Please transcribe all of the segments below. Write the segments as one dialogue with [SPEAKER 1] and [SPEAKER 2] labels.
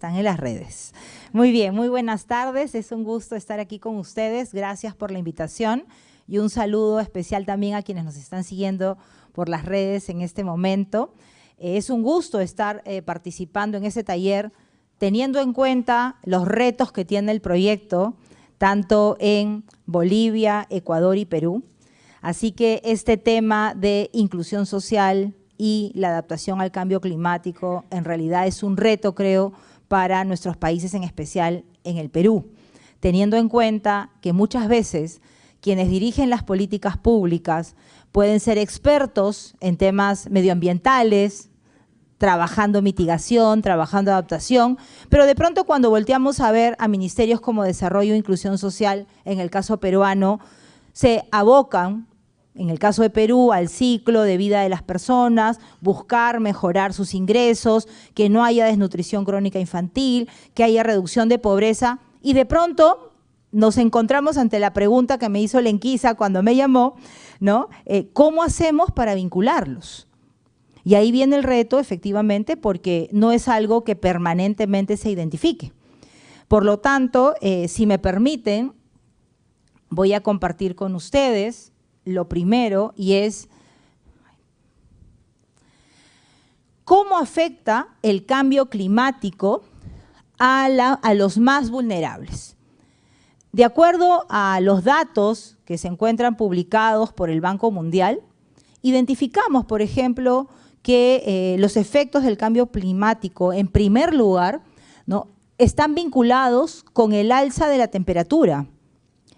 [SPEAKER 1] Están en las redes. Muy bien, muy buenas tardes. Es un gusto estar aquí con ustedes. Gracias por la invitación y un saludo especial también a quienes nos están siguiendo por las redes en este momento. Es un gusto estar participando en ese taller, teniendo en cuenta los retos que tiene el proyecto, tanto en Bolivia, Ecuador y Perú. Así que este tema de inclusión social y la adaptación al cambio climático en realidad es un reto, creo, para nuestros países, en especial en el Perú, teniendo en cuenta que muchas veces quienes dirigen las políticas públicas pueden ser expertos en temas medioambientales, trabajando mitigación, trabajando adaptación, pero de pronto cuando volteamos a ver a ministerios como Desarrollo e Inclusión Social, en el caso peruano, se abocan, en el caso de Perú, al ciclo de vida de las personas, buscar mejorar sus ingresos, que no haya desnutrición crónica infantil, que haya reducción de pobreza, y de pronto nos encontramos ante la pregunta que me hizo Lenquisa cuando me llamó, ¿no? ¿Cómo hacemos para vincularlos? Y ahí viene el reto, efectivamente, porque no es algo que permanentemente se identifique. Por lo tanto, si me permiten, voy a compartir con ustedes lo primero, y es cómo afecta el cambio climático a los más vulnerables. De acuerdo a los datos que se encuentran publicados por el Banco Mundial, identificamos, por ejemplo, que los efectos del cambio climático, en primer lugar, ¿no?, están vinculados con el alza de la temperatura.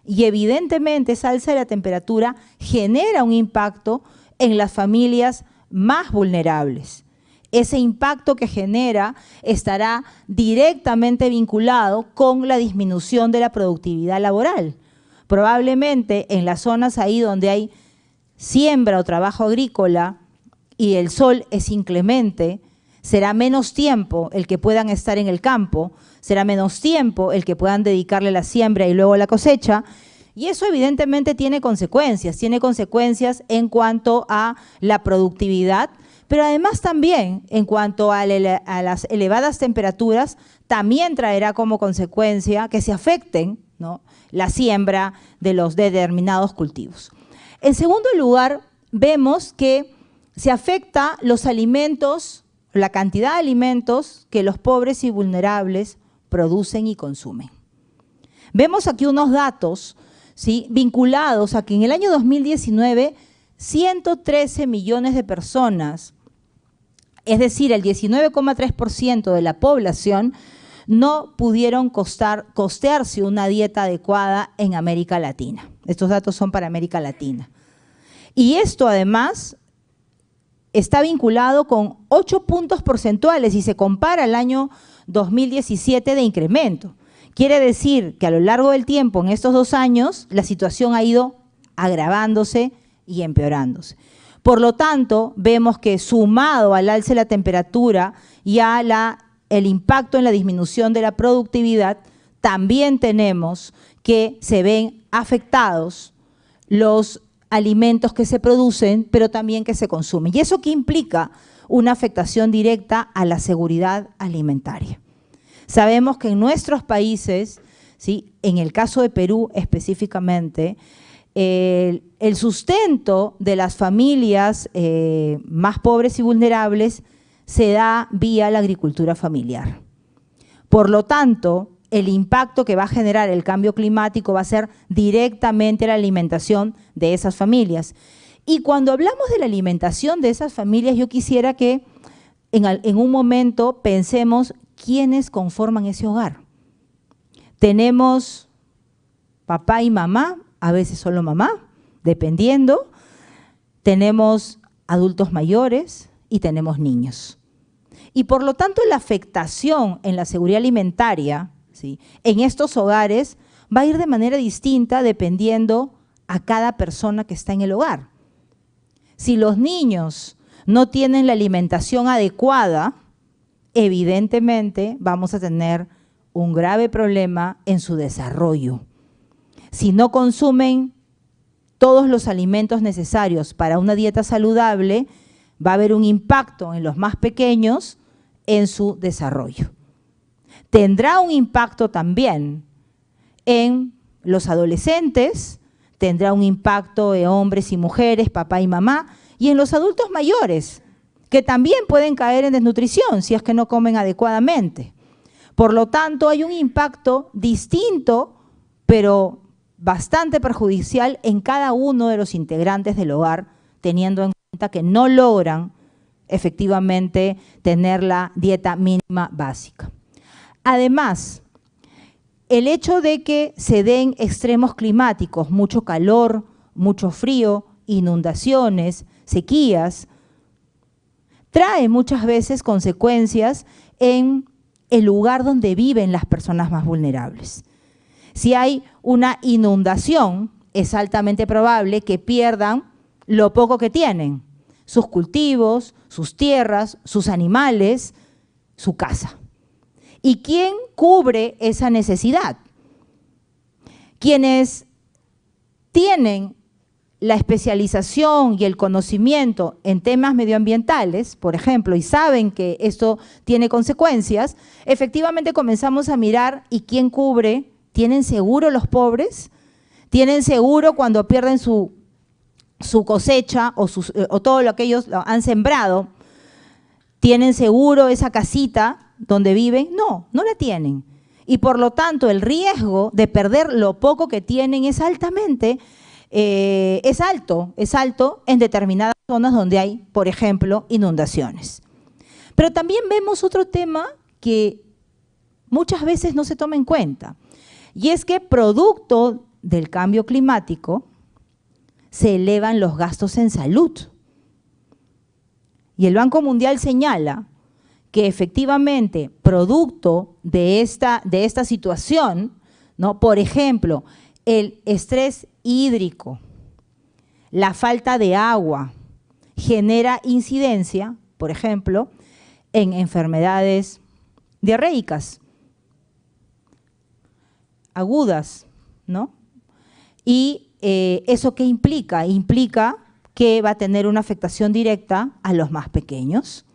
[SPEAKER 1] Y evidentemente esa alza de la temperatura genera un impacto en las familias más vulnerables. Ese impacto que genera estará directamente vinculado con la disminución de la productividad laboral. Probablemente en las zonas ahí donde hay siembra o trabajo agrícola y el sol es inclemente, será menos tiempo el que puedan estar en el campo, será menos tiempo el que puedan dedicarle a la siembra y luego a la cosecha, y eso evidentemente tiene consecuencias en cuanto a la productividad, pero además también en cuanto a las elevadas temperaturas, también traerá como consecuencia que se afecten, ¿no?, la siembra de los determinados cultivos. En segundo lugar, vemos que se afecta los alimentos, la cantidad de alimentos que los pobres y vulnerables producen y consumen. Vemos aquí unos datos, ¿sí?, vinculados a que en el año 2019, 113 millones de personas, es decir, el 19,3% de la población, no pudieron costearse una dieta adecuada en América Latina. Estos datos son para América Latina. Y esto además está vinculado con 8 puntos porcentuales y se compara al año 2017 de incremento. Quiere decir que a lo largo del tiempo, en estos 2 años, la situación ha ido agravándose y empeorándose. Por lo tanto, vemos que sumado al alza de la temperatura y a el impacto en la disminución de la productividad, también tenemos que se ven afectados los alimentos que se producen, pero también que se consumen. ¿Y eso qué implica? Una afectación directa a la seguridad alimentaria. Sabemos que en nuestros países, ¿sí?, en el caso de Perú específicamente, el sustento de las familias más pobres y vulnerables se da vía la agricultura familiar. Por lo tanto, el impacto que va a generar el cambio climático va a ser directamente la alimentación de esas familias. Y cuando hablamos de la alimentación de esas familias, yo quisiera que en un momento pensemos quiénes conforman ese hogar. Tenemos papá y mamá, a veces solo mamá, dependiendo. Tenemos adultos mayores y tenemos niños. Y por lo tanto la afectación en la seguridad alimentaria, ¿sí?, en estos hogares va a ir de manera distinta dependiendo a cada persona que está en el hogar. Si los niños no tienen la alimentación adecuada, evidentemente vamos a tener un grave problema en su desarrollo. Si no consumen todos los alimentos necesarios para una dieta saludable, va a haber un impacto en los más pequeños en su desarrollo. tendrá un impacto también en los adolescentes, tendrá un impacto en hombres y mujeres, papá y mamá, y en los adultos mayores, que también pueden caer en desnutrición si es que no comen adecuadamente. Por lo tanto, hay un impacto distinto, pero bastante perjudicial en cada uno de los integrantes del hogar, teniendo en cuenta que no logran efectivamente tener la dieta mínima básica. Además, el hecho de que se den extremos climáticos, mucho calor, mucho frío, inundaciones, sequías, trae muchas veces consecuencias en el lugar donde viven las personas más vulnerables. Si hay una inundación, es altamente probable que pierdan lo poco que tienen, sus cultivos, sus tierras, sus animales, su casa. ¿Y quién cubre esa necesidad? Quienes tienen la especialización y el conocimiento en temas medioambientales, por ejemplo, y saben que esto tiene consecuencias, efectivamente comenzamos a mirar ¿y quién cubre? ¿Tienen seguro los pobres? ¿Tienen seguro cuando pierden su cosecha o todo lo que ellos han sembrado? ¿Tienen seguro esa casita donde viven? No, no la tienen. Y por lo tanto el riesgo de perder lo poco que tienen es altamente es alto en determinadas zonas donde hay, por ejemplo, inundaciones. Pero también vemos otro tema que muchas veces no se toma en cuenta, y es que producto del cambio climático se elevan los gastos en salud. Y el Banco Mundial señala que efectivamente, producto de esta situación, ¿no? Por ejemplo, el estrés hídrico, la falta de agua, genera incidencia, por ejemplo, en enfermedades diarreicas agudas, ¿no? Y ¿eso qué implica? Implica que va a tener una afectación directa a los más pequeños.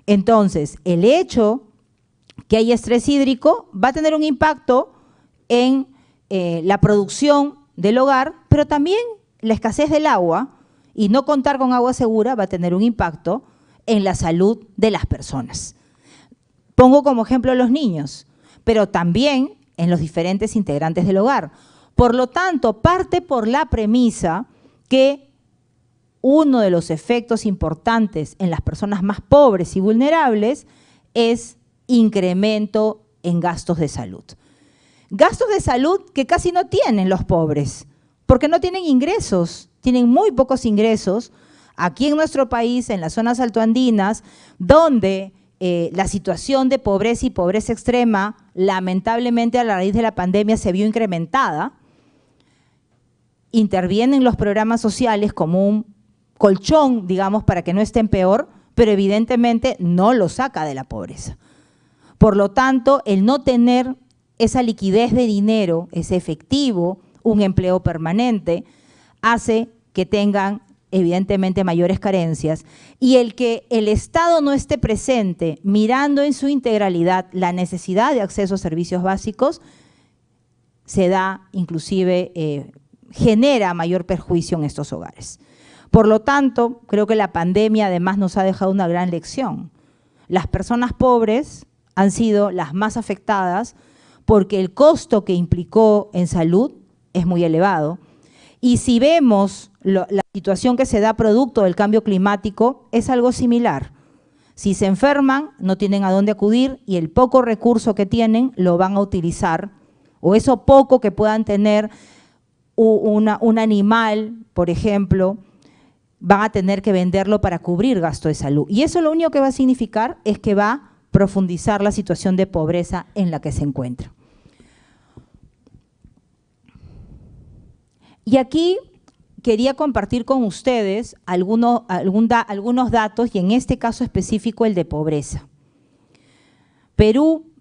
[SPEAKER 1] Entonces, el hecho que hay estrés hídrico va a tener un impacto en la producción del hogar, pero también la escasez del agua y no contar con agua segura va a tener un impacto en la salud de las personas. Pongo como ejemplo a los niños, pero también en los diferentes integrantes del hogar. Por lo tanto, parte por la premisa que uno de los efectos importantes en las personas más pobres y vulnerables es incremento en gastos de salud. Gastos de salud que casi no tienen los pobres, porque no tienen ingresos, tienen muy pocos ingresos. Aquí en nuestro país, en las zonas altoandinas, donde la situación de pobreza y pobreza extrema, lamentablemente a la raíz de la pandemia se vio incrementada, intervienen los programas sociales como un colchón, digamos, para que no estén peor, pero evidentemente no lo saca de la pobreza. Por lo tanto, el no tener esa liquidez de dinero, ese efectivo, un empleo permanente, hace que tengan evidentemente mayores carencias, y el que el Estado no esté presente mirando en su integralidad la necesidad de acceso a servicios básicos, se da inclusive, genera mayor perjuicio en estos hogares. Por lo tanto, creo que la pandemia además nos ha dejado una gran lección. Las personas pobres han sido las más afectadas porque el costo que implicó en salud es muy elevado. Y si vemos la situación que se da producto del cambio climático, es algo similar. Si se enferman, no tienen a dónde acudir y el poco recurso que tienen lo van a utilizar, o eso poco que puedan tener un animal, por ejemplo, van a tener que venderlo para cubrir gasto de salud. Y eso lo único que va a significar es que va a profundizar la situación de pobreza en la que se encuentra. Y aquí quería compartir con ustedes algunos datos, y en este caso específico el de pobreza. Perú,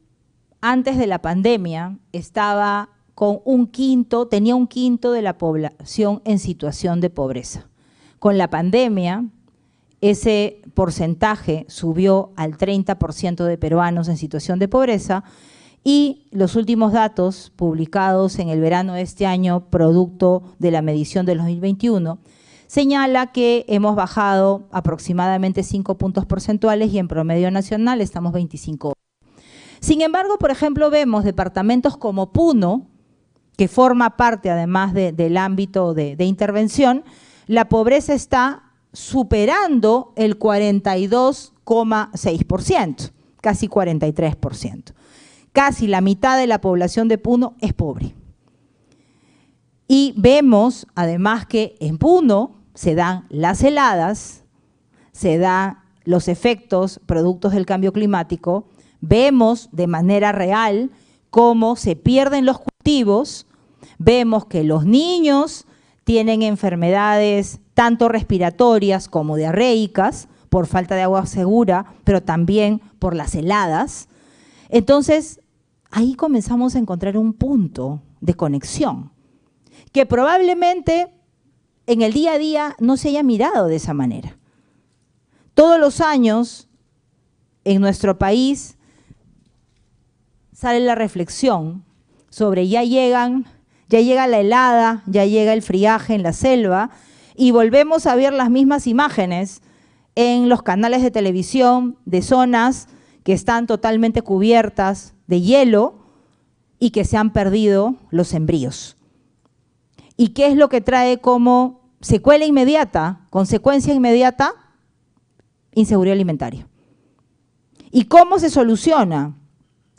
[SPEAKER 1] antes de la pandemia, estaba con tenía un quinto de la población en situación de pobreza. Con la pandemia, ese porcentaje subió al 30% de peruanos en situación de pobreza, y los últimos datos publicados en el verano de este año, producto de la medición del 2021, señala que hemos bajado aproximadamente 5 puntos porcentuales y en promedio nacional estamos 25. Sin embargo, por ejemplo, vemos departamentos como Puno, que forma parte además del ámbito de intervención, la pobreza está superando el 42,6%, casi 43%. Casi la mitad de la población de Puno es pobre. Y vemos además que en Puno se dan las heladas, se dan los efectos productos del cambio climático, vemos de manera real cómo se pierden los cultivos, vemos que los niños tienen enfermedades tanto respiratorias como diarreicas por falta de agua segura, pero también por las heladas. Entonces, ahí comenzamos a encontrar un punto de conexión que probablemente en el día a día no se haya mirado de esa manera. Todos los años en nuestro país sale la reflexión sobre ya llega la helada, ya llega el friaje en la selva y volvemos a ver las mismas imágenes en los canales de televisión de zonas que están totalmente cubiertas de hielo y que se han perdido los sembríos. ¿Y qué es lo que trae como secuela inmediata, consecuencia inmediata? Inseguridad alimentaria. ¿Y cómo se soluciona?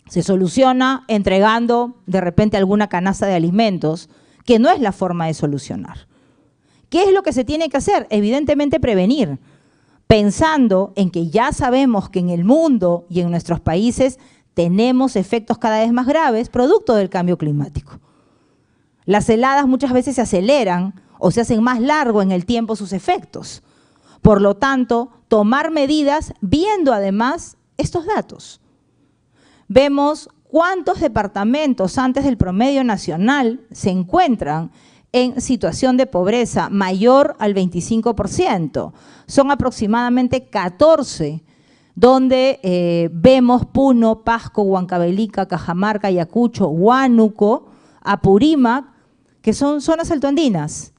[SPEAKER 1] Se soluciona entregando de repente alguna canasta de alimentos, que no es la forma de solucionar. ¿Qué es lo que se tiene que hacer? Evidentemente prevenir, pensando en que ya sabemos que en el mundo y en nuestros países tenemos efectos cada vez más graves producto del cambio climático. Las heladas muchas veces se aceleran o se hacen más largo en el tiempo sus efectos. Por lo tanto, tomar medidas viendo además estos datos. Vemos cuántos departamentos antes del promedio nacional se encuentran en situación de pobreza mayor al 25%. Son aproximadamente 14, donde vemos Puno, Pasco, Huancavelica, Cajamarca, Ayacucho, Huánuco, Apurímac, que son zonas altoandinas,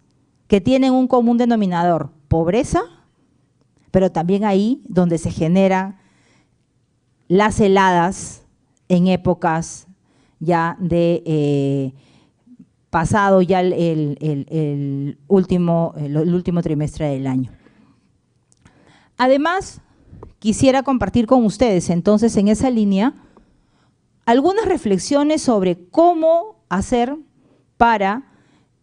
[SPEAKER 1] que tienen un común denominador, pobreza, pero también ahí donde se generan las heladas en épocas ya de pasado ya el último trimestre del año. Además, quisiera compartir con ustedes entonces en esa línea algunas reflexiones sobre cómo hacer para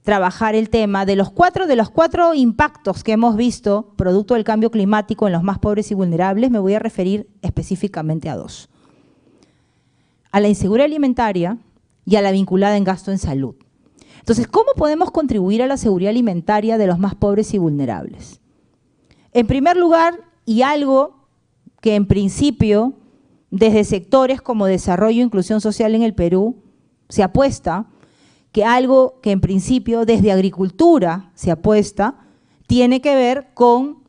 [SPEAKER 1] trabajar el tema de los cuatro impactos que hemos visto producto del cambio climático en los más pobres y vulnerables. Me voy a referir específicamente a dos: a la inseguridad alimentaria y a la vinculada en gasto en salud. Entonces, ¿cómo podemos contribuir a la seguridad alimentaria de los más pobres y vulnerables? En primer lugar, y algo que en principio desde sectores como desarrollo e inclusión social en el Perú se apuesta, que algo que en principio desde agricultura se apuesta, tiene que ver con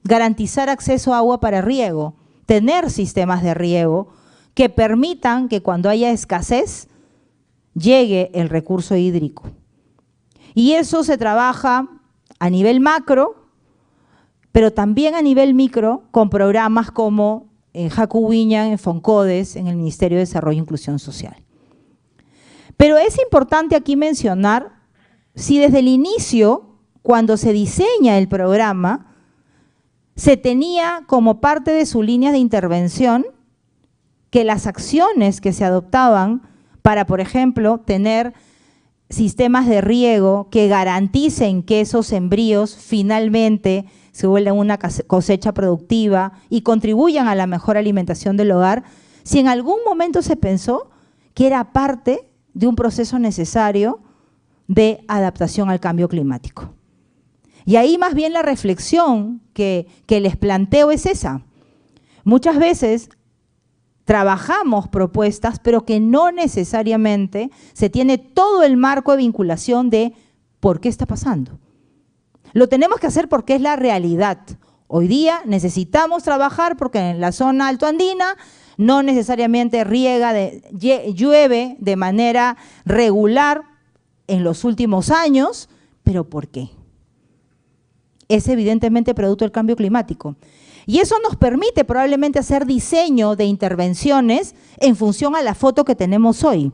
[SPEAKER 1] garantizar acceso a agua para riego, tener sistemas de riego que permitan que cuando haya escasez llegue el recurso hídrico. Y eso se trabaja a nivel macro, pero también a nivel micro con programas como en Jacuwiñan, en Foncodes, en el Ministerio de Desarrollo e Inclusión Social. Pero es importante aquí mencionar si desde el inicio, cuando se diseña el programa, se tenía como parte de su línea de intervención que las acciones que se adoptaban para, por ejemplo, tener sistemas de riego que garanticen que esos sembríos finalmente se vuelvan una cosecha productiva y contribuyan a la mejor alimentación del hogar, si en algún momento se pensó que era parte de un proceso necesario de adaptación al cambio climático. Y ahí más bien la reflexión que les planteo es esa. Muchas veces trabajamos propuestas, pero que no necesariamente se tiene todo el marco de vinculación de por qué está pasando. Lo tenemos que hacer porque es la realidad Hoy día necesitamos trabajar porque en la zona altoandina no necesariamente llueve de manera regular en los últimos años, pero ¿por qué? Es evidentemente producto del cambio climático. Y eso nos permite probablemente hacer diseño de intervenciones en función a la foto que tenemos hoy.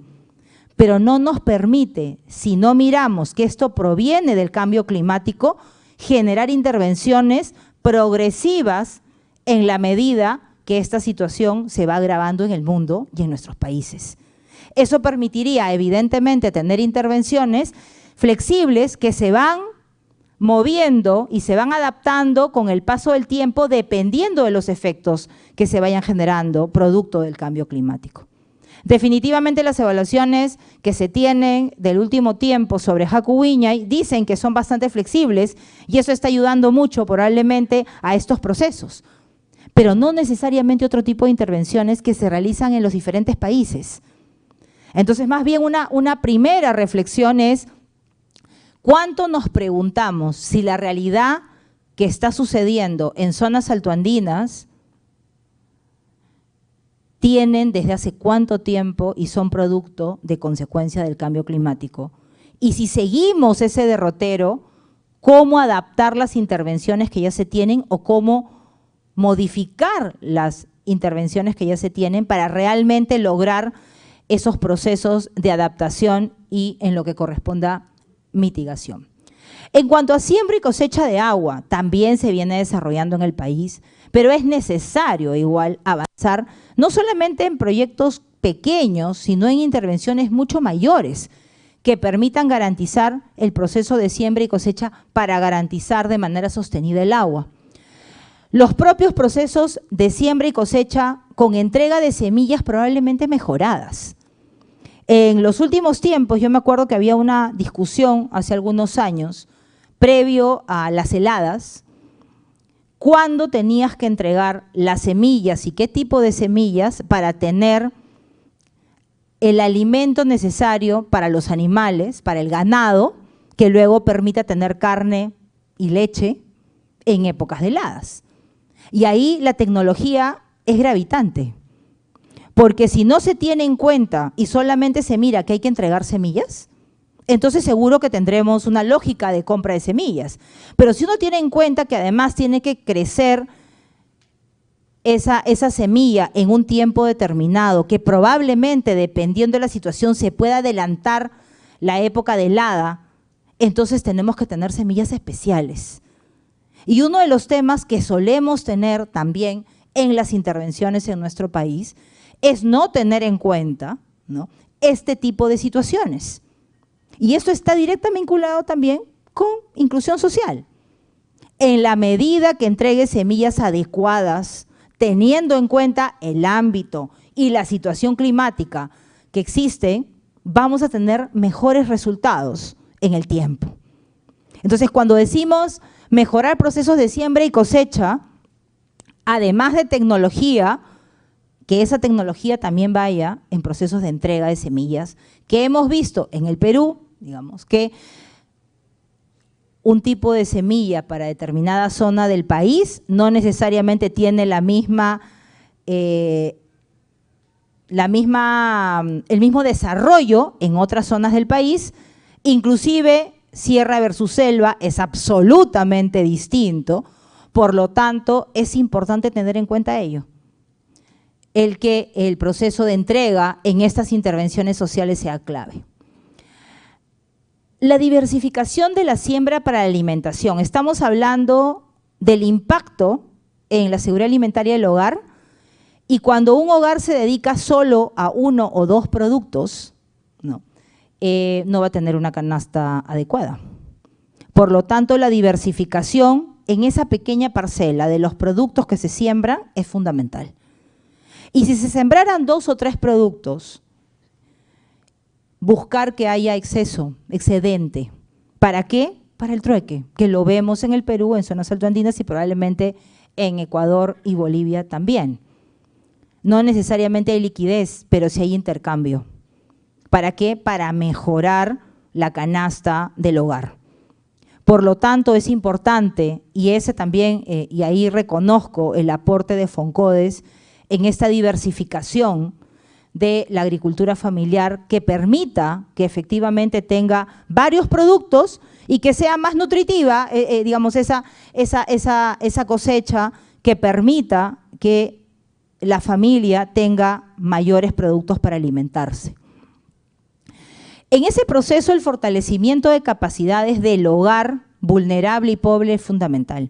[SPEAKER 1] Pero no nos permite, si no miramos que esto proviene del cambio climático, generar intervenciones progresivas en la medida que esta situación se va agravando en el mundo y en nuestros países. Eso permitiría, evidentemente, tener intervenciones flexibles que se van moviendo y se van adaptando con el paso del tiempo dependiendo de los efectos que se vayan generando producto del cambio climático. Definitivamente las evaluaciones que se tienen del último tiempo sobre Jacuwiñay dicen que son bastante flexibles y eso está ayudando mucho probablemente a estos procesos, pero no necesariamente otro tipo de intervenciones que se realizan en los diferentes países. Entonces, más bien una primera reflexión es ¿cuánto nos preguntamos si la realidad que está sucediendo en zonas altoandinas tienen desde hace cuánto tiempo y son producto de consecuencia del cambio climático? Y si seguimos ese derrotero, ¿cómo adaptar las intervenciones que ya se tienen o cómo modificar las intervenciones que ya se tienen para realmente lograr esos procesos de adaptación y en lo que corresponda mitigación? En cuanto a siembra y cosecha de agua, también se viene desarrollando en el país, pero es necesario igual avanzar no solamente en proyectos pequeños, sino en intervenciones mucho mayores que permitan garantizar el proceso de siembra y cosecha para garantizar de manera sostenida el agua. Los propios procesos de siembra y cosecha con entrega de semillas probablemente mejoradas. En los últimos tiempos, yo me acuerdo que había una discusión hace algunos años, previo a las heladas, cuándo tenías que entregar las semillas y qué tipo de semillas para tener el alimento necesario para los animales, para el ganado, que luego permita tener carne y leche en épocas de heladas. Y ahí la tecnología es gravitante, porque si no se tiene en cuenta y solamente se mira que hay que entregar semillas, entonces seguro que tendremos una lógica de compra de semillas. Pero si uno tiene en cuenta que además tiene que crecer esa semilla en un tiempo determinado, que probablemente dependiendo de la situación se pueda adelantar la época de helada, entonces tenemos que tener semillas especiales. Y uno de los temas que solemos tener también en las intervenciones en nuestro país es no tener en cuenta, ¿no?, este tipo de situaciones. Y esto está directamente vinculado también con inclusión social. En la medida que entregue semillas adecuadas, teniendo en cuenta el ámbito y la situación climática que existe, vamos a tener mejores resultados en el tiempo. Entonces, cuando decimos mejorar procesos de siembra y cosecha, además de tecnología, que esa tecnología también vaya en procesos de entrega de semillas, que hemos visto en el Perú, digamos, que un tipo de semilla para determinada zona del país no necesariamente tiene el mismo desarrollo en otras zonas del país, inclusive sierra versus selva es absolutamente distinto, por lo tanto es importante tener en cuenta ello, el que el proceso de entrega en estas intervenciones sociales sea clave. La diversificación de la siembra para la alimentación. Estamos hablando del impacto en la seguridad alimentaria del hogar y cuando un hogar se dedica solo a uno o dos productos, no va a tener una canasta adecuada. Por lo tanto, la diversificación en esa pequeña parcela de los productos que se siembran es fundamental. Y si se sembraran 2 o 3 productos, buscar que haya excedente. ¿Para qué? Para el trueque, que lo vemos en el Perú, en zonas altoandinas y probablemente en Ecuador y Bolivia también. No necesariamente hay liquidez, pero sí hay intercambio. ¿Para qué? Para mejorar la canasta del hogar. Por lo tanto, es importante, y ese también, y ahí reconozco el aporte de Foncodes en esta diversificación de la agricultura familiar que permita que efectivamente tenga varios productos y que sea más nutritiva, digamos, esa cosecha que permita que la familia tenga mayores productos para alimentarse. En ese proceso, el fortalecimiento de capacidades del hogar vulnerable y pobre es fundamental.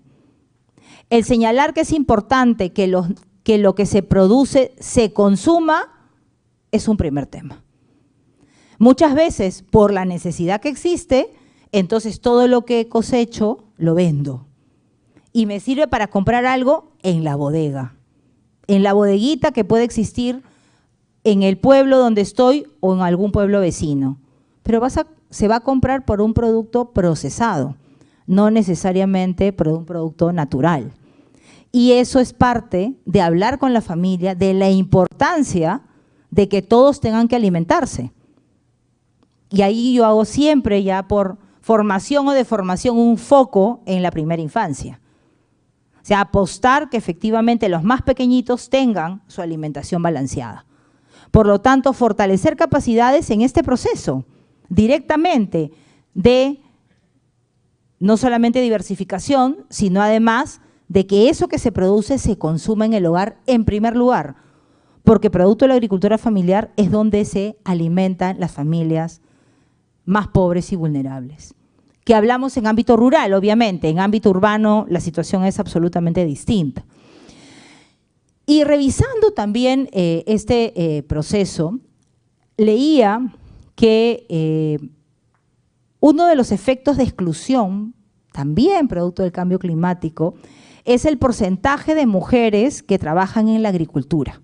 [SPEAKER 1] El señalar que es importante que lo que se produce se consuma es un primer tema. Muchas veces, por la necesidad que existe, entonces todo lo que cosecho lo vendo y me sirve para comprar algo en la bodega, en la bodeguita que puede existir en el pueblo donde estoy o en algún pueblo vecino. Pero se va a comprar por un producto procesado, no necesariamente por un producto natural. Y eso es parte de hablar con la familia de la importancia de que todos tengan que alimentarse. Y ahí yo hago siempre, ya por formación o deformación, un foco en la primera infancia. O sea, apostar que efectivamente los más pequeñitos tengan su alimentación balanceada. Por lo tanto, fortalecer capacidades en este proceso, directamente de no solamente diversificación, sino además de que eso que se produce se consuma en el hogar en primer lugar, porque producto de la agricultura familiar es donde se alimentan las familias más pobres y vulnerables. Que hablamos en ámbito rural, obviamente, en ámbito urbano la situación es absolutamente distinta. Y revisando también este proceso, leía que uno de los efectos de exclusión, también producto del cambio climático, es el porcentaje de mujeres que trabajan en la agricultura.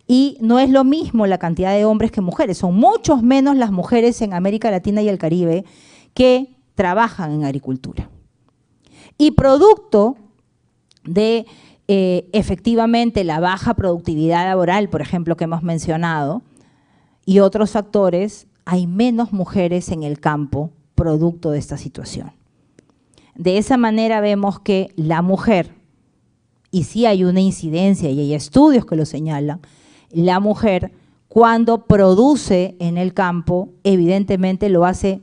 [SPEAKER 1] Y no es lo mismo la cantidad de hombres que mujeres, son muchos menos las mujeres en América Latina y el Caribe que trabajan en agricultura. Y producto de efectivamente la baja productividad laboral, por ejemplo, que hemos mencionado, y otros factores, hay menos mujeres en el campo producto de esta situación. De esa manera vemos que la mujer, y sí hay una incidencia y hay estudios que lo señalan, la mujer cuando produce en el campo, evidentemente lo hace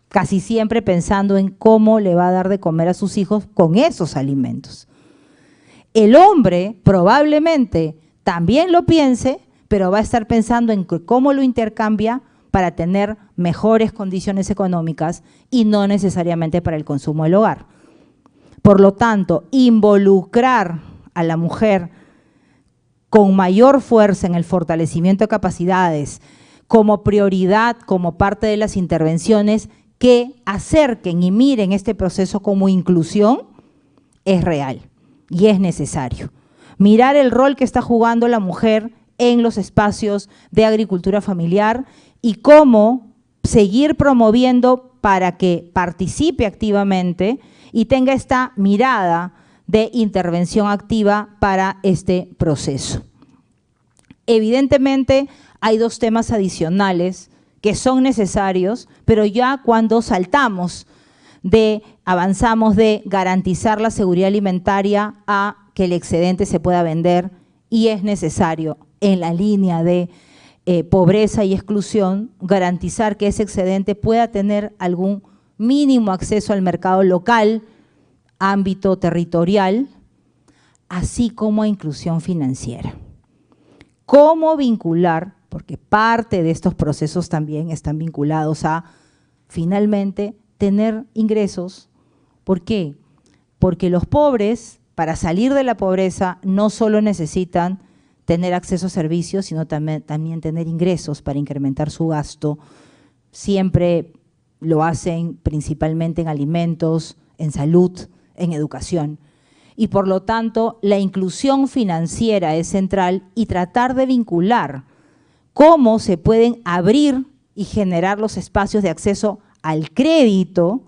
[SPEAKER 1] casi siempre pensando en cómo le va a dar de comer a sus hijos con esos alimentos. El hombre probablemente también lo piense, pero va a estar pensando en cómo lo intercambia para tener mejores condiciones económicas y no necesariamente para el consumo del hogar. Por lo tanto, involucrar a la mujer con mayor fuerza en el fortalecimiento de capacidades como prioridad, como parte de las intervenciones que acerquen y miren este proceso como inclusión, es real y es necesario. Mirar el rol que está jugando la mujer en los espacios de agricultura familiar y cómo seguir promoviendo para que participe activamente y tenga esta mirada de intervención activa para este proceso. Evidentemente hay dos temas adicionales que son necesarios, pero ya cuando avanzamos de garantizar la seguridad alimentaria a que el excedente se pueda vender y es necesario en la línea de pobreza y exclusión, garantizar que ese excedente pueda tener algún mínimo acceso al mercado local, ámbito territorial, así como a inclusión financiera. ¿Cómo vincular? Porque parte de estos procesos también están vinculados a, finalmente, tener ingresos. ¿Por qué? Porque los pobres, para salir de la pobreza, no solo necesitan tener acceso a servicios, sino también tener ingresos para incrementar su gasto. Siempre lo hacen principalmente en alimentos, en salud, en educación. Y por lo tanto, la inclusión financiera es central y tratar de vincular cómo se pueden abrir y generar los espacios de acceso al crédito,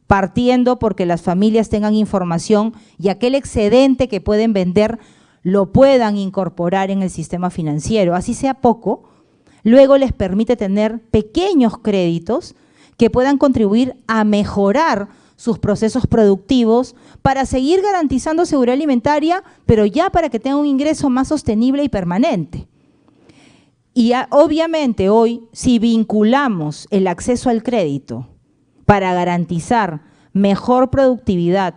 [SPEAKER 1] partiendo porque las familias tengan información y aquel excedente que pueden vender lo puedan incorporar en el sistema financiero, así sea poco, luego les permite tener pequeños créditos que puedan contribuir a mejorar sus procesos productivos para seguir garantizando seguridad alimentaria, pero ya para que tengan un ingreso más sostenible y permanente. Y obviamente hoy, si vinculamos el acceso al crédito para garantizar mejor productividad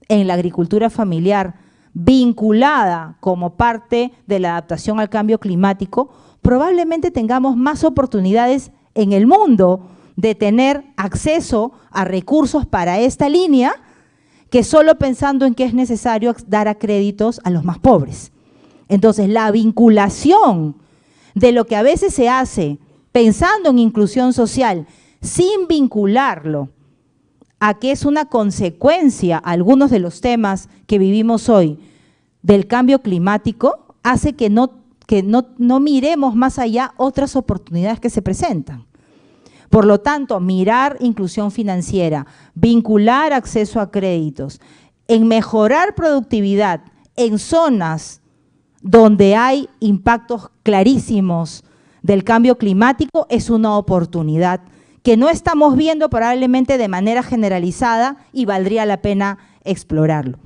[SPEAKER 1] en la agricultura familiar, vinculada como parte de la adaptación al cambio climático, probablemente tengamos más oportunidades en el mundo de tener acceso a recursos para esta línea que solo pensando en que es necesario dar a créditos a los más pobres. Entonces, la vinculación de lo que a veces se hace pensando en inclusión social sin vincularlo a que es una consecuencia algunos de los temas que vivimos hoy del cambio climático, hace que no miremos más allá otras oportunidades que se presentan. Por lo tanto, mirar inclusión financiera, vincular acceso a créditos, en mejorar productividad en zonas donde hay impactos clarísimos del cambio climático es una oportunidad que no estamos viendo probablemente de manera generalizada y valdría la pena explorarlo.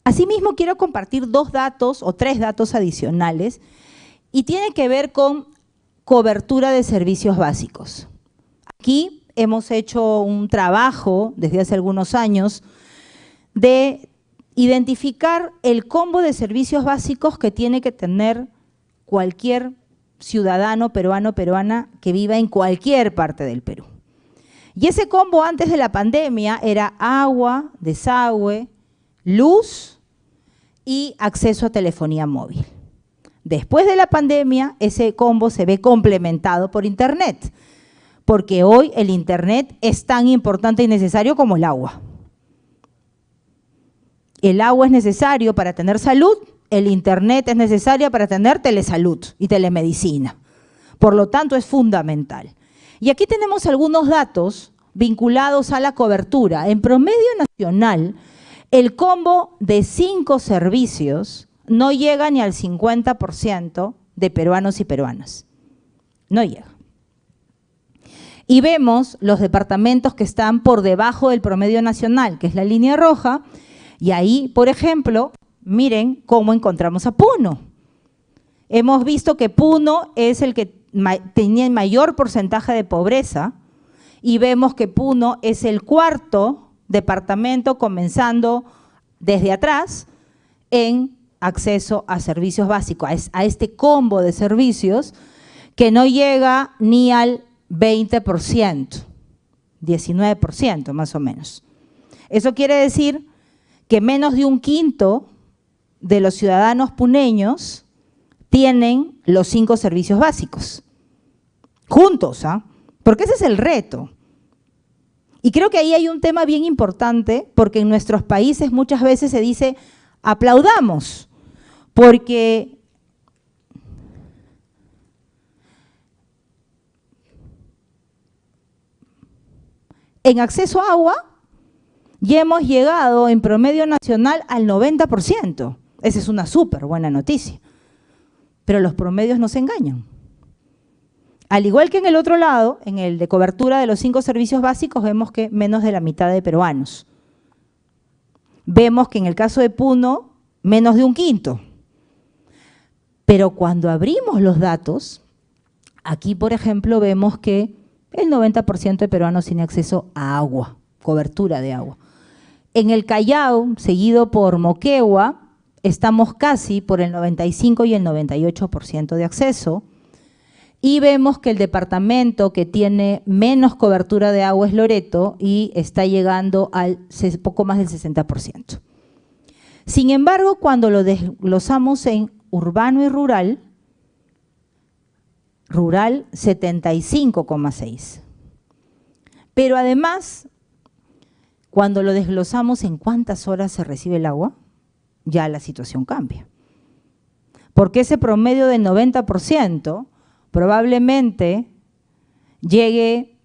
[SPEAKER 1] Asimismo, quiero compartir dos datos o tres datos adicionales y tiene que ver con cobertura de servicios básicos. Aquí hemos hecho un trabajo desde hace algunos años de identificar el combo de servicios básicos que tiene que tener cualquier ciudadano peruano, peruana que viva en cualquier parte del Perú. Y ese combo antes de la pandemia era agua, desagüe, luz y acceso a telefonía móvil. Después de la pandemia, ese combo se ve complementado por Internet, porque hoy el Internet es tan importante y necesario como el agua. El agua es necesario para tener salud, el Internet es necesario para tener telesalud y telemedicina. Por lo tanto, es fundamental. Y aquí tenemos algunos datos vinculados a la cobertura. En promedio nacional, el combo de 5 servicios no llega ni al 50% de peruanos y peruanas. No llega. Y vemos los departamentos que están por debajo del promedio nacional, que es la línea roja, y ahí, por ejemplo, miren cómo encontramos a Puno. Hemos visto que Puno es el que tenía el mayor porcentaje de pobreza y vemos que Puno es el cuarto departamento, comenzando desde atrás, en acceso a servicios básicos, a este combo de servicios que no llega ni al 20%, 19% más o menos. Eso quiere decir que menos de un quinto de los ciudadanos puneños tienen los 5 servicios básicos, juntos, ¿ah? Porque ese es el reto. Y creo que ahí hay un tema bien importante, porque en nuestros países muchas veces se dice, aplaudamos, porque en acceso a agua ya hemos llegado en promedio nacional al 90%. Esa es una súper buena noticia. Pero los promedios nos engañan. Al igual que en el otro lado, en el de cobertura de los 5 servicios básicos, vemos que menos de la mitad de peruanos. Vemos que en el caso de Puno, menos de un quinto. Pero cuando abrimos los datos, aquí, por ejemplo, vemos que el 90% de peruanos tiene acceso a agua, cobertura de agua. En el Callao, seguido por Moquegua, estamos casi por el 95 y el 98% de acceso. Y vemos que el departamento que tiene menos cobertura de agua es Loreto y está llegando al poco más del 60%. Sin embargo, cuando lo desglosamos en urbano y rural, 75,6%. Pero además, cuando lo desglosamos en cuántas horas se recibe el agua, ya la situación cambia. Porque ese promedio del 90% probablemente llegue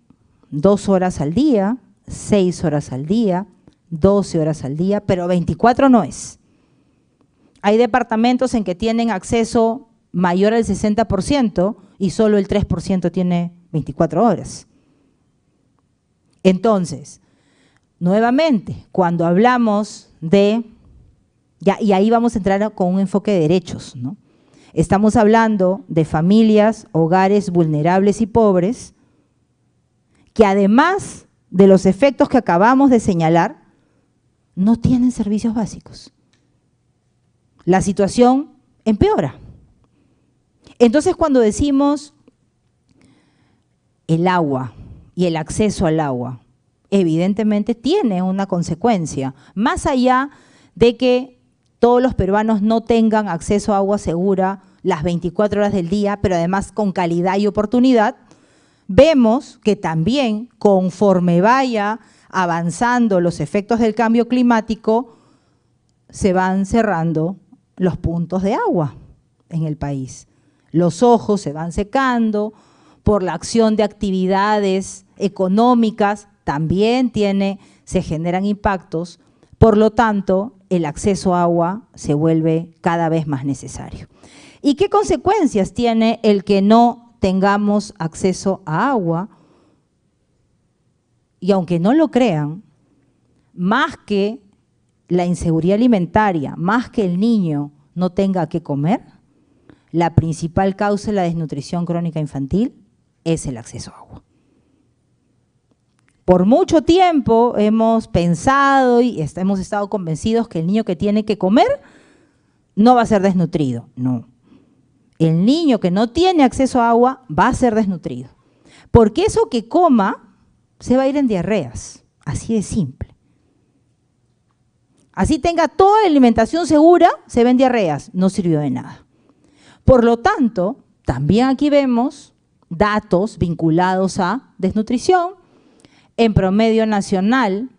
[SPEAKER 1] 2 horas al día, 6 horas al día, 12 horas al día, pero 24 no es. Hay departamentos en que tienen acceso mayor al 60%, y solo el 3% tiene 24 horas. Entonces, nuevamente, cuando hablamos de, y ahí vamos a entrar con un enfoque de derechos, ¿no? Estamos hablando de familias, hogares vulnerables y pobres, que además de los efectos que acabamos de señalar, no tienen servicios básicos. La situación empeora. Entonces, cuando decimos el agua y el acceso al agua, evidentemente tiene una consecuencia, más allá de que todos los peruanos no tengan acceso a agua segura las 24 horas del día, pero además con calidad y oportunidad, vemos que también conforme vaya avanzando los efectos del cambio climático, se van cerrando los puntos de agua en el país. Los ojos se van secando por la acción de actividades económicas, también se generan impactos, por lo tanto, el acceso a agua se vuelve cada vez más necesario. ¿Y qué consecuencias tiene el que no tengamos acceso a agua? Y aunque no lo crean, más que la inseguridad alimentaria, más que el niño no tenga que comer, la principal causa de la desnutrición crónica infantil es el acceso a agua. Por mucho tiempo hemos pensado y hemos estado convencidos que el niño que tiene que comer no va a ser desnutrido. No. El niño que no tiene acceso a agua va a ser desnutrido. Porque eso que coma se va a ir en diarreas. Así de simple. Así tenga toda la alimentación segura, se ven diarreas. No sirvió de nada. Por lo tanto, también aquí vemos datos vinculados a desnutrición. En promedio nacional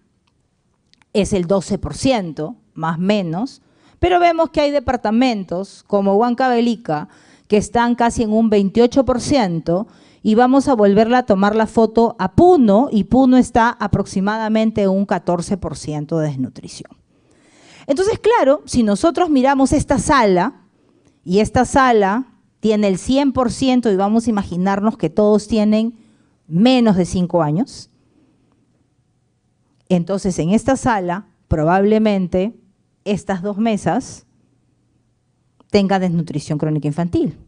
[SPEAKER 1] es el 12%, más o menos, pero vemos que hay departamentos como Huancavelica que están casi en un 28% y vamos a volverla a tomar la foto a Puno y Puno está aproximadamente en un 14% de desnutrición. Entonces, claro, si nosotros miramos esta sala y esta sala tiene el 100% y vamos a imaginarnos que todos tienen menos de 5 años, entonces en esta sala probablemente estas 2 mesas tengan desnutrición crónica infantil.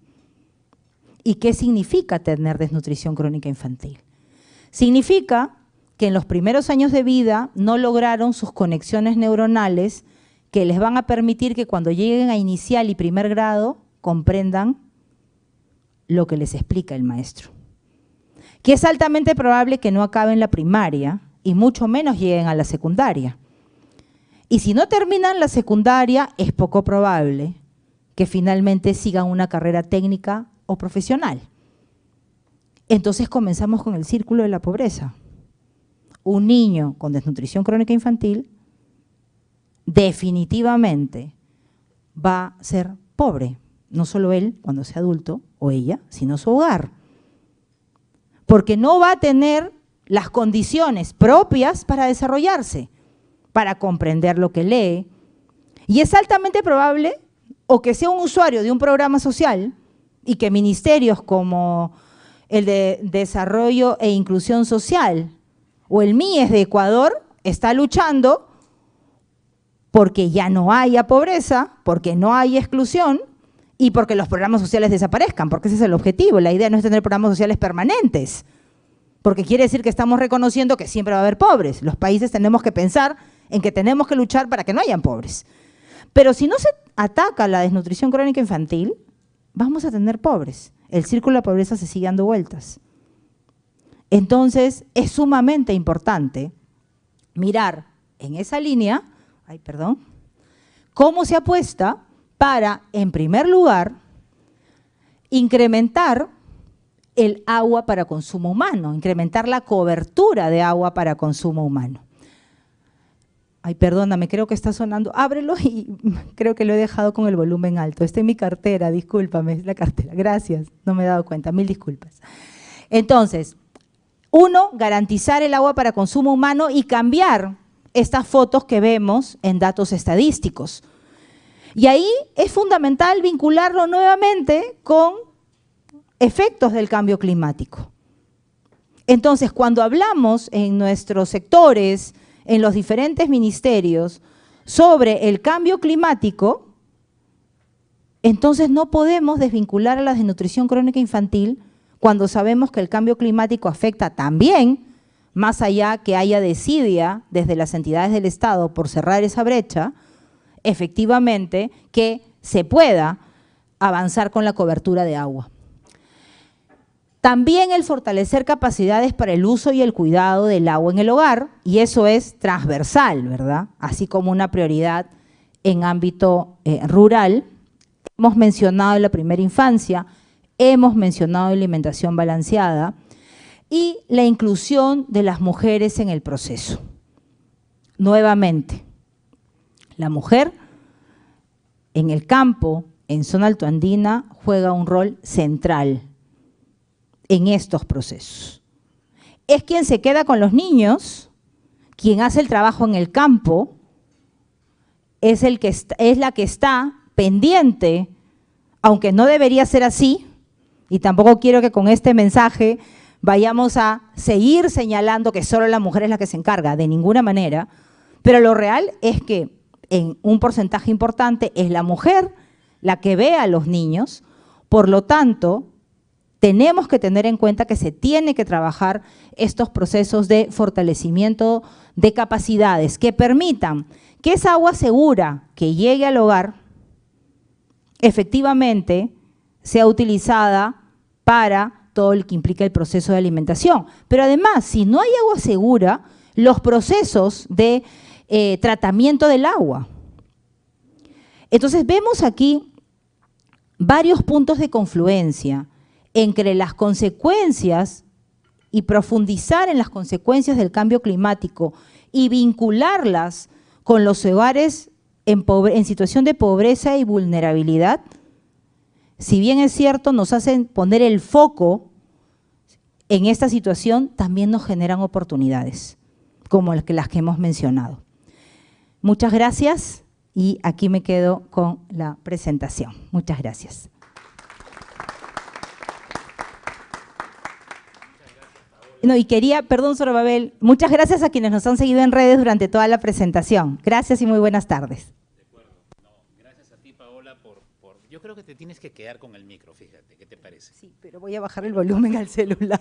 [SPEAKER 1] ¿Y qué significa tener desnutrición crónica infantil? Significa que en los primeros años de vida no lograron sus conexiones neuronales que les van a permitir que cuando lleguen a inicial y primer grado comprendan lo que les explica el maestro. Que es altamente probable que no acaben la primaria y mucho menos lleguen a la secundaria. Y si no terminan la secundaria, es poco probable que finalmente sigan una carrera técnica o profesional. Entonces comenzamos con el círculo de la pobreza. Un niño con desnutrición crónica infantil definitivamente va a ser pobre, no solo él cuando sea adulto o ella, sino su hogar. Porque no va a tener las condiciones propias para desarrollarse, para comprender lo que lee. Y es altamente probable o que sea un usuario de un programa social y que ministerios como el de Desarrollo e Inclusión Social o el MIES de Ecuador está luchando porque ya no haya pobreza, porque no haya exclusión y porque los programas sociales desaparezcan, porque ese es el objetivo. La idea no es tener programas sociales permanentes, porque quiere decir que estamos reconociendo que siempre va a haber pobres. Los países tenemos que pensar en que tenemos que luchar para que no hayan pobres. Pero si no se ataca la desnutrición crónica infantil, vamos a tener pobres. El círculo de la pobreza se sigue dando vueltas. Entonces, es sumamente importante mirar en esa línea, cómo se apuesta para, en primer lugar, incrementar el agua para consumo humano, incrementar la cobertura de agua para consumo humano. Ay, perdóname, creo que está sonando. Ábrelo y creo que lo he dejado con el volumen alto. Está en mi cartera, discúlpame, es la cartera. Gracias, no me he dado cuenta, 1000 disculpas. Entonces, 1, garantizar el agua para consumo humano y cambiar estas fotos que vemos en datos estadísticos. Y ahí es fundamental vincularlo nuevamente con efectos del cambio climático. Entonces, cuando hablamos en nuestros sectores, en los diferentes ministerios, sobre el cambio climático, entonces no podemos desvincular a la desnutrición crónica infantil cuando sabemos que el cambio climático afecta también, más allá que haya desidia desde las entidades del Estado por cerrar esa brecha, efectivamente que se pueda avanzar con la cobertura de agua. También el fortalecer capacidades para el uso y el cuidado del agua en el hogar, y eso es transversal, ¿verdad? Así como una prioridad en ámbito rural. Hemos mencionado la primera infancia, hemos mencionado alimentación balanceada y la inclusión de las mujeres en el proceso. Nuevamente, la mujer en el campo, en zona altoandina, juega un rol central en estos procesos. Es quien se queda con los niños, quien hace el trabajo en el campo, es la que está pendiente, aunque no debería ser así, y tampoco quiero que con este mensaje vayamos a seguir señalando que solo la mujer es la que se encarga, de ninguna manera, pero lo real es que en un porcentaje importante es la mujer la que ve a los niños, por lo tanto, tenemos que tener en cuenta que se tiene que trabajar estos procesos de fortalecimiento de capacidades que permitan que esa agua segura que llegue al hogar efectivamente sea utilizada para todo lo que implica el proceso de alimentación. Pero además, si no hay agua segura, los procesos de tratamiento del agua. Entonces vemos aquí varios puntos de confluencia entre las consecuencias y profundizar en las consecuencias del cambio climático y vincularlas con los hogares en situación de pobreza y vulnerabilidad, si bien es cierto, nos hacen poner el foco en esta situación, también nos generan oportunidades, como las que hemos mencionado. Muchas gracias y aquí me quedo con la presentación. Muchas gracias. No, y quería, perdón, Sor Babel, muchas gracias a quienes nos han seguido en redes durante toda la presentación. Gracias y muy buenas tardes.
[SPEAKER 2] De acuerdo. No, gracias a ti, Paola, yo creo que te tienes que quedar con el micro, fíjate, ¿qué te parece?
[SPEAKER 1] Sí, pero voy a bajar el volumen al celular.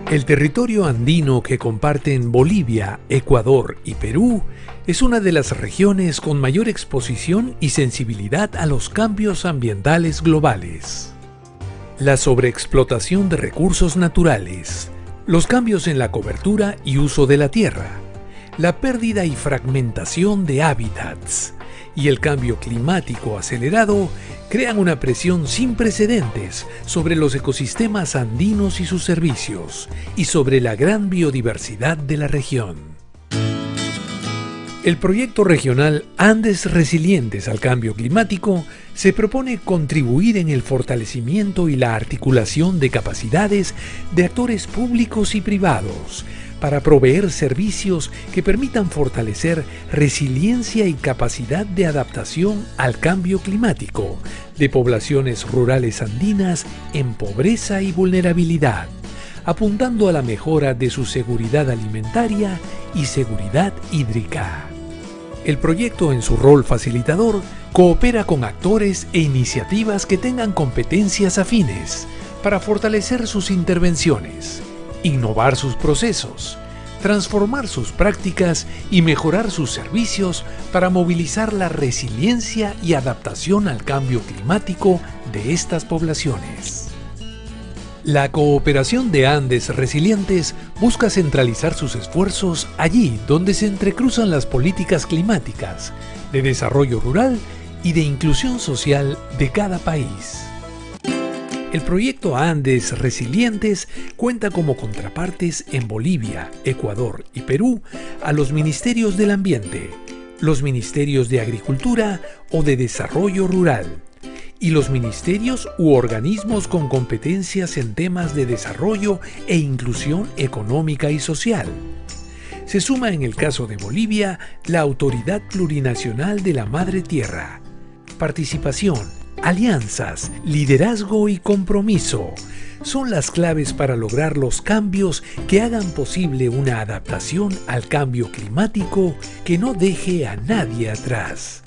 [SPEAKER 3] El territorio andino que comparten Bolivia, Ecuador y Perú es una de las regiones con mayor exposición y sensibilidad a los cambios ambientales globales. La sobreexplotación de recursos naturales, los cambios en la cobertura y uso de la tierra, la pérdida y fragmentación de hábitats y el cambio climático acelerado crean una presión sin precedentes sobre los ecosistemas andinos y sus servicios y sobre la gran biodiversidad de la región. El proyecto regional Andes Resilientes al Cambio Climático se propone contribuir en el fortalecimiento y la articulación de capacidades de actores públicos y privados para proveer servicios que permitan fortalecer resiliencia y capacidad de adaptación al cambio climático de poblaciones rurales andinas en pobreza y vulnerabilidad, apuntando a la mejora de su seguridad alimentaria y seguridad hídrica. El proyecto, en su rol facilitador, coopera con actores e iniciativas que tengan competencias afines para fortalecer sus intervenciones, innovar sus procesos, transformar sus prácticas y mejorar sus servicios para movilizar la resiliencia y adaptación al cambio climático de estas poblaciones. La cooperación de Andes Resilientes busca centralizar sus esfuerzos allí donde se entrecruzan las políticas climáticas, de desarrollo rural y de inclusión social de cada país. El proyecto Andes Resilientes cuenta como contrapartes en Bolivia, Ecuador y Perú a los ministerios del ambiente, los ministerios de agricultura o de desarrollo rural, y los ministerios u organismos con competencias en temas de desarrollo e inclusión económica y social. Se suma en el caso de Bolivia la Autoridad Plurinacional de la Madre Tierra, participación, alianzas, liderazgo y compromiso son las claves para lograr los cambios que hagan posible una adaptación al cambio climático que no deje a nadie atrás.